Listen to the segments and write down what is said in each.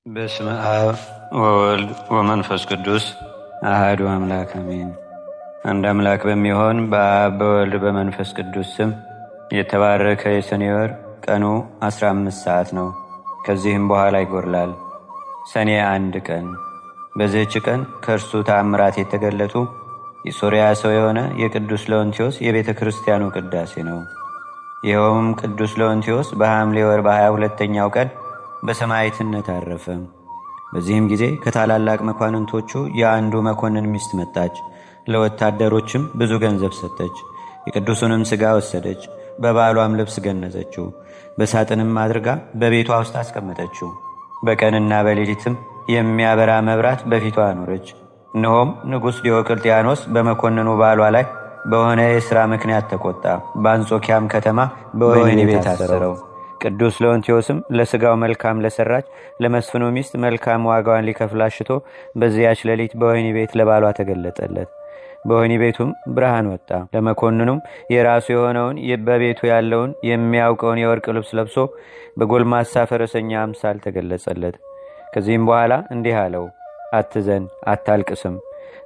በስመ አብ ወወልድ ወመንፈስ ቅዱስ አሐዱ አምላክ አሜን። አንድ አምላክ በሚሆን በአብ በወልድ በመንፈስ ቅዱስ ስም የተባረከ የሰኔ ወር ቀኑ 15 ሰዓት ነው። ከዚህም በኋላ ይጎርላል። ሰኔ 1 ቀን። በዚህች ቀን ከእርሱ ተአምራት የተገለጡ የሶርያ ሰው የሆነ የቅዱስ ለወንቲዮስ የቤተ ክርስቲያኑ ቅዳሴ ነው። ይኸውም ቅዱስ ለወንቲዮስ በሐምሌ ወር በ22ኛው ቀን በሰማዕትነት አረፈ። በዚህም ጊዜ ከታላላቅ መኳንንቶቹ የአንዱ መኮንን ሚስት መጣች። ለወታደሮችም ብዙ ገንዘብ ሰጠች። የቅዱሱንም ሥጋ ወሰደች። በባሏም ልብስ ገነዘችው። በሳጥንም አድርጋ በቤቷ ውስጥ አስቀመጠችው። በቀንና በሌሊትም የሚያበራ መብራት በፊቷ አኖረች። እነሆም ንጉሥ ዲዮቅልጥያኖስ በመኮንኑ ባሏ ላይ በሆነ የሥራ ምክንያት ተቆጣ። በአንጾኪያም ከተማ በወህኒ ቤት አሰረው። ቅዱስ ለወንቲዮስም ለሥጋው መልካም ለሰራች ለመስፍኑ ሚስት መልካም ዋጋዋን ሊከፍል አሽቶ በዚያች ሌሊት በወህኒ ቤት ለባሏ ተገለጠለት። በወህኒ ቤቱም ብርሃን ወጣ። ለመኮንኑም የራሱ የሆነውን በቤቱ ያለውን የሚያውቀውን የወርቅ ልብስ ለብሶ በጎልማሳ ፈረሰኛ አምሳል ተገለጸለት። ከዚህም በኋላ እንዲህ አለው፣ አትዘን፣ አታልቅስም።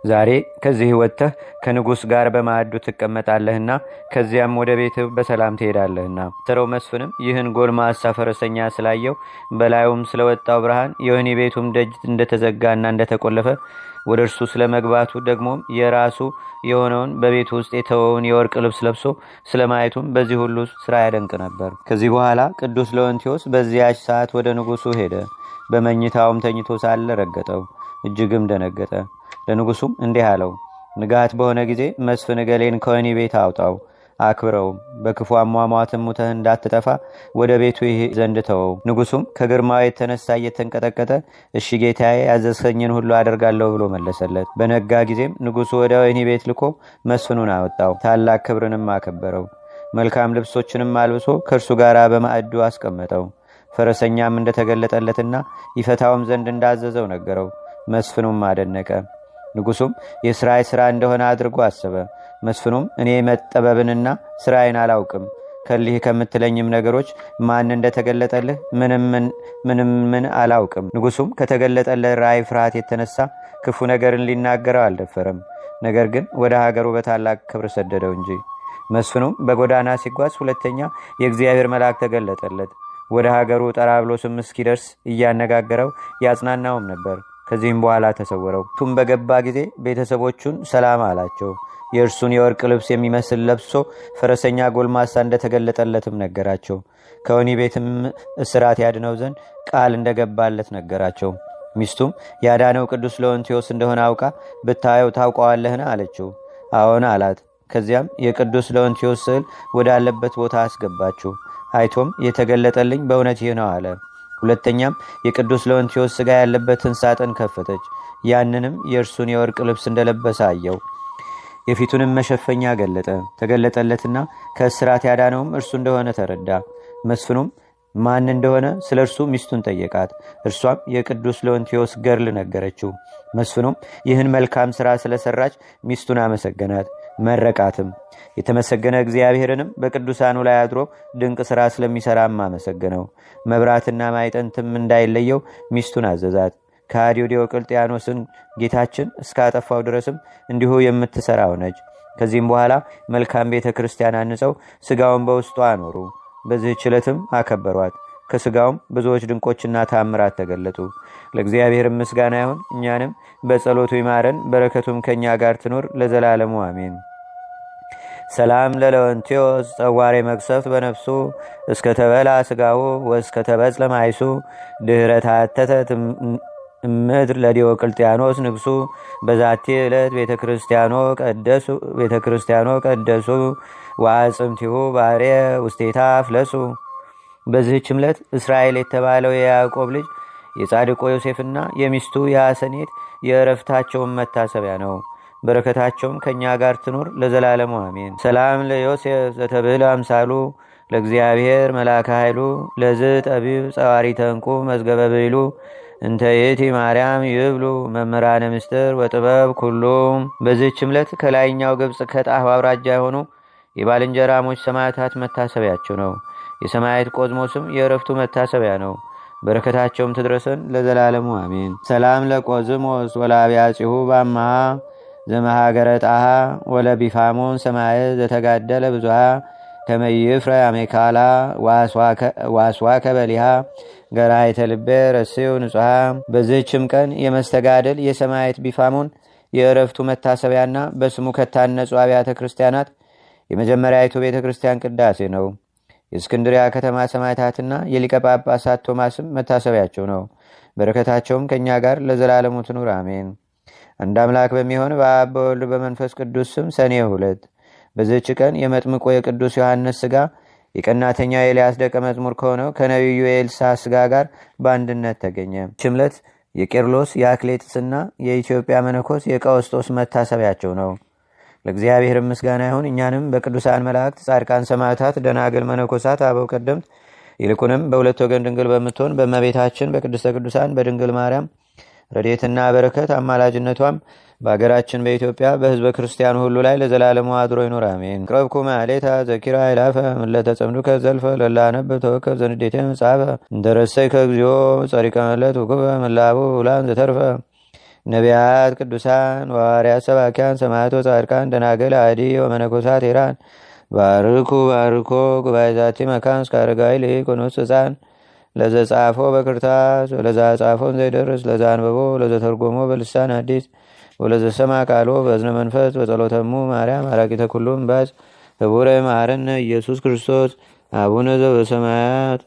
ዛሬ ከዚህ ወጥተህ ከንጉሥ ጋር በማዕዱ ትቀመጣለህና ከዚያም ወደ ቤትህ በሰላም ትሄዳለህና። ተረው መስፍንም ይህን ጎልማሳ ፈረሰኛ ስላየው በላዩም ስለወጣው ብርሃን የወህኒ ቤቱም ደጅ እንደተዘጋና እንደተቆለፈ ወደ እርሱ ስለ መግባቱ ደግሞም የራሱ የሆነውን በቤቱ ውስጥ የተወውን የወርቅ ልብስ ለብሶ ስለ ማየቱም በዚህ ሁሉ ሥራ ያደንቅ ነበር። ከዚህ በኋላ ቅዱስ ለወንቲዮስ በዚያች ሰዓት ወደ ንጉሡ ሄደ። በመኝታውም ተኝቶ ሳለ ረገጠው፣ እጅግም ደነገጠ። ለንጉሡም እንዲህ አለው፣ ንጋት በሆነ ጊዜ መስፍን እገሌን ከወህኒ ቤት አውጣው፣ አክብረውም። በክፉ አሟሟትም ሙተህ እንዳትጠፋ ወደ ቤቱ ይሄድ ዘንድ ተወው። ንጉሡም ከግርማው የተነሳ እየተንቀጠቀጠ እሺ ጌታዬ፣ ያዘዝኸኝን ሁሉ አደርጋለሁ ብሎ መለሰለት። በነጋ ጊዜም ንጉሡ ወደ ወህኒ ቤት ልኮ መስፍኑን አወጣው፣ ታላቅ ክብርንም አከበረው። መልካም ልብሶችንም አልብሶ ከእርሱ ጋር በማዕዱ አስቀመጠው። ፈረሰኛም እንደተገለጠለትና ይፈታውም ዘንድ እንዳዘዘው ነገረው። መስፍኑም አደነቀ። ንጉሡም የሥራይ ሥራ እንደሆነ አድርጎ አሰበ። መስፍኑም እኔ መጠበብንና ሥራይን አላውቅም፣ ከሊህ ከምትለኝም ነገሮች ማን እንደተገለጠልህ ምንም አላውቅም። ንጉሡም ከተገለጠልህ ራእይ ፍርሃት የተነሳ ክፉ ነገርን ሊናገረው አልደፈረም። ነገር ግን ወደ ሀገሩ በታላቅ ክብር ሰደደው እንጂ። መስፍኑም በጎዳና ሲጓዝ ሁለተኛ የእግዚአብሔር መልአክ ተገለጠለት። ወደ ሀገሩ ጠራብሎስም እስኪደርስ እያነጋገረው ያጽናናውም ነበር። ከዚህም በኋላ ተሰወረው። ቱም በገባ ጊዜ ቤተሰቦቹን ሰላም አላቸው። የእርሱን የወርቅ ልብስ የሚመስል ለብሶ ፈረሰኛ ጎልማሳ እንደተገለጠለትም ነገራቸው። ከወህኒ ቤትም እስራት ያድነው ዘንድ ቃል እንደገባለት ነገራቸው። ሚስቱም ያዳነው ቅዱስ ለወንቲዮስ እንደሆነ አውቃ ብታየው ታውቀዋለህን አለችው። አዎን አላት። ከዚያም የቅዱስ ለወንቲዮስ ስዕል ወዳለበት ቦታ አስገባችው። አይቶም የተገለጠልኝ በእውነት ይህ ነው አለ። ሁለተኛም የቅዱስ ለወንቲዮስ ሥጋ ያለበትን ሳጥን ከፈተች። ያንንም የእርሱን የወርቅ ልብስ እንደለበሰ አየው። የፊቱንም መሸፈኛ ገለጠ። ተገለጠለትና ከእስራት ያዳነውም እርሱ እንደሆነ ተረዳ። መስፍኑም ማን እንደሆነ ስለ እርሱ ሚስቱን ጠየቃት። እርሷም የቅዱስ ለወንቲዮስ ገርል ነገረችው። መስፍኑም ይህን መልካም ሥራ ስለሰራች ሚስቱን አመሰገናት፣ መረቃትም። የተመሰገነ እግዚአብሔርንም በቅዱሳኑ ላይ አድሮ ድንቅ ሥራ ስለሚሠራም አመሰገነው። መብራትና ማይጠንትም እንዳይለየው ሚስቱን አዘዛት። ከሃዲው ዲዮቅልጥያኖስን ጌታችን እስካጠፋው ድረስም እንዲሁ የምትሠራ ሆነች። ከዚህም በኋላ መልካም ቤተ ክርስቲያን አንጸው ሥጋውን በውስጡ አኖሩ። በዚህች ዕለትም አከበሯት። ከሥጋውም ብዙዎች ድንቆችና ታምራት ተገለጡ። ለእግዚአብሔር ምስጋና ይሁን፣ እኛንም በጸሎቱ ይማረን፣ በረከቱም ከእኛ ጋር ትኖር ለዘላለሙ አሜን። ሰላም ለለወንቲዮስ ጸዋሬ መቅሰፍት በነፍሱ እስከ ተበላ ሥጋሁ ወእስከ ተበጽለ ማይሱ ድኅረ ታተተ ምድር ለዲዮቅልጥያኖስ ንግሱ በዛቲ ዕለት ቤተ ክርስቲያኖ ቀደሱ ወአጽምቲሁ ባሕሬ ውስቴታ ፍለሱ። በዚህች ዕለት እስራኤል የተባለው የያዕቆብ ልጅ የጻድቆ ዮሴፍና የሚስቱ የሐሰኔት የዕረፍታቸውን መታሰቢያ ነው። በረከታቸውም ከእኛ ጋር ትኑር ለዘላለሙ አሜን። ሰላም ለዮሴፍ ዘተብህለ አምሳሉ ለእግዚአብሔር መላከ ኃይሉ ለዝ ጠቢብ ጸዋሪ ተንቁ መዝገበ ብይሉ እንተ ይእቲ ማርያም ይብሉ መምህራነ ምስጢር ወጥበብ ኩሉ። በዚህች ዕለት ከላይኛው ግብፅ ከጣህ አውራጃ የሆኑ የባልንጀራሞች ሰማዕታት መታሰቢያቸው ነው። የሰማዕት ቆዝሞስም የዕረፍቱ መታሰቢያ ነው። በረከታቸውም ትድረሰን ለዘላለሙ አሜን። ሰላም ለቆዝሞስ ወላቢያጺሁ ባማሃ ዘመሃገረ ጣሃ ወለቢፋሞን ሰማየ ዘተጋደለ ብዙሃ ከመይፍረ አሜካላ ዋስዋከ በሊሃ ገራይተ ልቤ ረስዩ ንጹሃ። በዚህችም ቀን የመስተጋደል የሰማየት ቢፋሞን የእረፍቱ መታሰቢያና በስሙ ከታነጹ አብያተ ክርስቲያናት የመጀመሪያዊቱ ቤተ ክርስቲያን ቅዳሴ ነው። የእስክንድሪያ ከተማ ሰማዕታትና የሊቀ ጳጳሳት ቶማስም መታሰቢያቸው ነው። በረከታቸውም ከእኛ ጋር ለዘላለሙ ትኑር አሜን። አንድ አምላክ በሚሆን በአብ በወልድ በመንፈስ ቅዱስ ስም ሰኔ 2 በዚህች ቀን የመጥምቆ የቅዱስ ዮሐንስ ሥጋ የቀናተኛው ኤልያስ ደቀ መዝሙር ከሆነው ከነቢዩ ኤልሳ ሥጋ ጋር በአንድነት ተገኘ። ችምለት የቄርሎስ የአክሌጥስና የኢትዮጵያ መነኮስ የቀውስጦስ መታሰቢያቸው ነው። ለእግዚአብሔር ምስጋና ይሁን። እኛንም በቅዱሳን መላእክት፣ ጻድቃን፣ ሰማዕታት፣ ደናግል፣ መነኮሳት፣ አበው ቀደምት ይልቁንም በሁለት ወገን ድንግል በምትሆን በእመቤታችን በቅድስተ ቅዱሳን በድንግል ማርያም ረድኤትና በረከት አማላጅነቷም በአገራችን በኢትዮጵያ በሕዝበ ክርስቲያኑ ሁሉ ላይ ለዘላለሙ አድሮ ይኑር አሜን። ቅረብኩ ማሌታ ዘኪራ ይላፈ ምለተ ጸምዱከ ዘልፈ ለላነብ ተወከብ ዘንዴቴ መጽሐፈ እንደረሰይ ከግዚኦ ጸሪቀ መለት ውክበ መላቡ ውላን ዘተርፈ ነቢያት፣ ቅዱሳን፣ ዋርያት፣ ሰባኪያን፣ ሰማዕቶ፣ ጻድቃን፣ ደናገል፣ አዲ ወመነኮሳት ሄራን ባርኩ ባርኮ ጉባኤ ዛቲ መካን እስከ አረጋዊ ሊቆኖስ ሕፃን ለዘጻፎ በክርታስ ወለዛ ጻፎን ዘይደርስ ለዛ አንበቦ ለዘተርጎሞ በልሳን አዲስ ወለዘሰማ ቃሎ በእዝነ መንፈስ በጸሎተሙ ማርያም አራቂተ ኩሉም ባዝ ህቡረ ማረነ ኢየሱስ ክርስቶስ አቡነ ዘበሰማያት